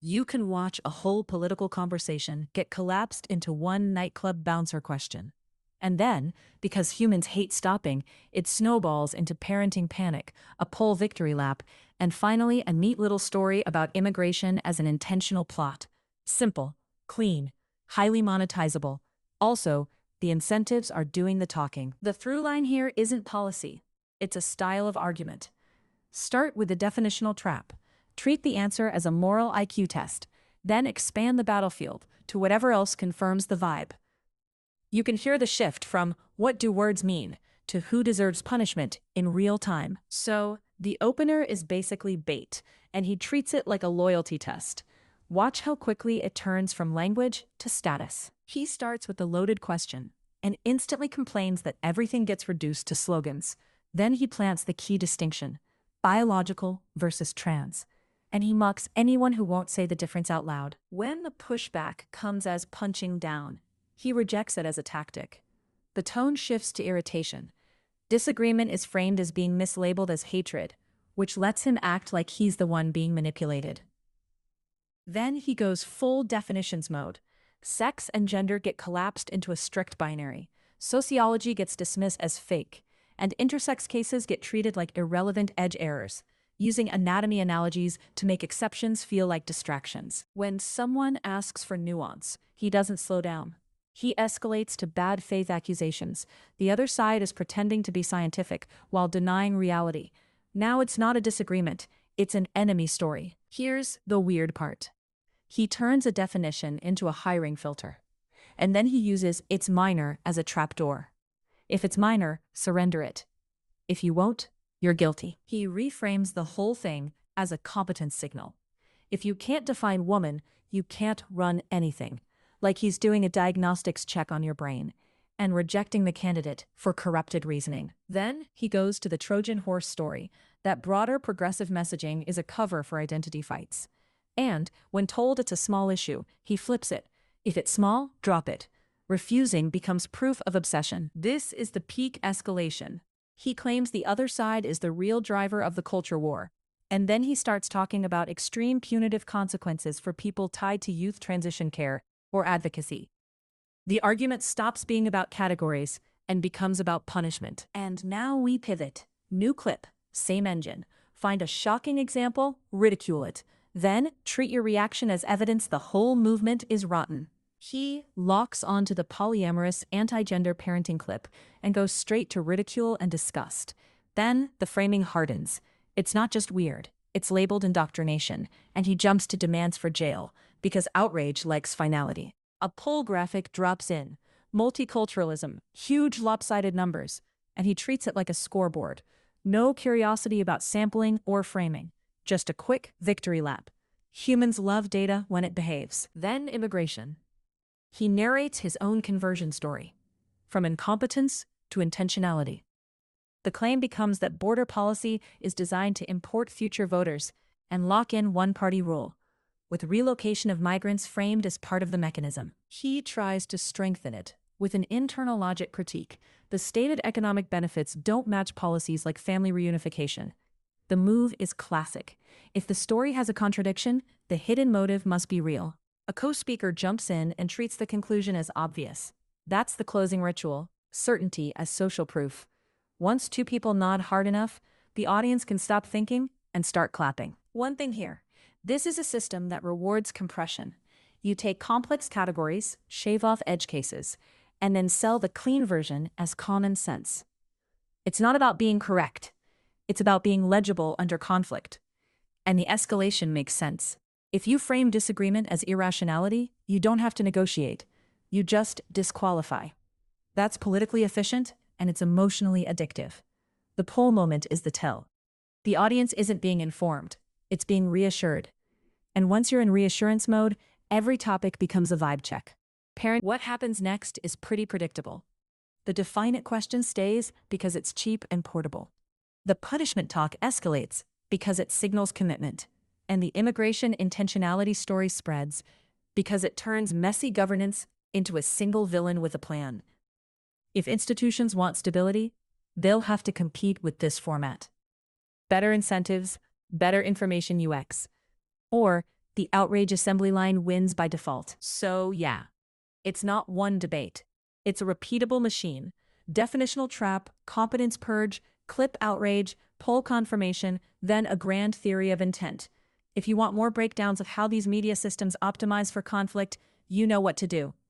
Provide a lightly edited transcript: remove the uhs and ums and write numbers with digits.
You can watch a whole political conversation get collapsed into one nightclub bouncer question. And then, because humans hate stopping, it snowballs into parenting panic, a poll victory lap, and finally a neat little story about immigration as an intentional plot. Simple, clean, highly monetizable. Also, the incentives are doing the talking. The through line here isn't policy, it's a style of argument. Start with the definitional trap. Treat the answer as a moral IQ test, then expand the battlefield to whatever else confirms the vibe. You can hear the shift from "what do words mean" to "who deserves punishment" in real time. So, the opener is basically bait, and he treats it like a loyalty test. Watch how quickly it turns from language to status. He starts with the loaded question and instantly complains that everything gets reduced to slogans. Then he plants the key distinction: biological versus trans. And he mocks anyone who won't say the difference out loud. When the pushback comes as punching down, he rejects it as a tactic. The tone shifts to irritation. Disagreement is framed as being mislabeled as hatred, which lets him act like he's the one being manipulated. Then he goes full definitions mode. Sex and gender get collapsed into a strict binary. Sociology gets dismissed as fake, and intersex cases get treated like irrelevant edge errors, using anatomy analogies to make exceptions feel like distractions. When someone asks for nuance, he doesn't slow down. He escalates to bad faith accusations. The other side is pretending to be scientific while denying reality. Now it's not a disagreement, it's an enemy story. Here's the weird part. He turns a definition into a hiring filter. And then he uses "it's minor" as a trapdoor. If it's minor, surrender it. If you won't, you're guilty. He reframes the whole thing as a competence signal. If you can't define woman, you can't run anything. Like he's doing a diagnostics check on your brain and rejecting the candidate for corrupted reasoning. Then he goes to the Trojan horse story, that broader progressive messaging is a cover for identity fights. And when told it's a small issue, he flips it. If it's small, drop it. Refusing becomes proof of obsession. This is the peak escalation. He claims the other side is the real driver of the culture war. And then he starts talking about extreme punitive consequences for people tied to youth transition care or advocacy. The argument stops being about categories and becomes about punishment. And now we pivot. New clip, same engine. Find a shocking example, ridicule it. Then treat your reaction as evidence the whole movement is rotten. He locks onto the polyamorous anti-gender parenting clip and goes straight to ridicule and disgust. Then the framing hardens. It's not just weird, it's labeled indoctrination, and he jumps to demands for jail, because outrage likes finality. A poll graphic drops in. Multiculturalism, huge lopsided numbers, and he treats it like a scoreboard. No curiosity about sampling or framing, just a quick victory lap. Humans love data when it behaves. Then immigration. He narrates his own conversion story, from incompetence to intentionality. The claim becomes that border policy is designed to import future voters and lock in one-party rule, with relocation of migrants framed as part of the mechanism. He tries to strengthen it with an internal logic critique. The stated economic benefits don't match policies like family reunification. The move is classic. If the story has a contradiction, the hidden motive must be real. A co-speaker jumps in and treats the conclusion as obvious. That's the closing ritual, certainty as social proof. Once two people nod hard enough, the audience can stop thinking and start clapping. One thing here. This is a system that rewards compression. You take complex categories, shave off edge cases, and then sell the clean version as common sense. It's not about being correct. It's about being legible under conflict. And the escalation makes sense. If you frame disagreement as irrationality, you don't have to negotiate. You just disqualify. That's politically efficient, and it's emotionally addictive. The poll moment is the tell. The audience isn't being informed. It's being reassured. And once you're in reassurance mode, every topic becomes a vibe check. What happens next is pretty predictable. The define it question stays because it's cheap and portable. The punishment talk escalates because it signals commitment. And the immigration intentionality story spreads because it turns messy governance into a single villain with a plan. If institutions want stability, they'll have to compete with this format. Better incentives, better information UX, or The outrage assembly line wins by default. So yeah, it's not one debate. It's a repeatable machine. Definitional trap, competence purge, clip outrage, poll confirmation, then a grand theory of intent. If you want more breakdowns of how these media systems optimize for conflict, you know what to do.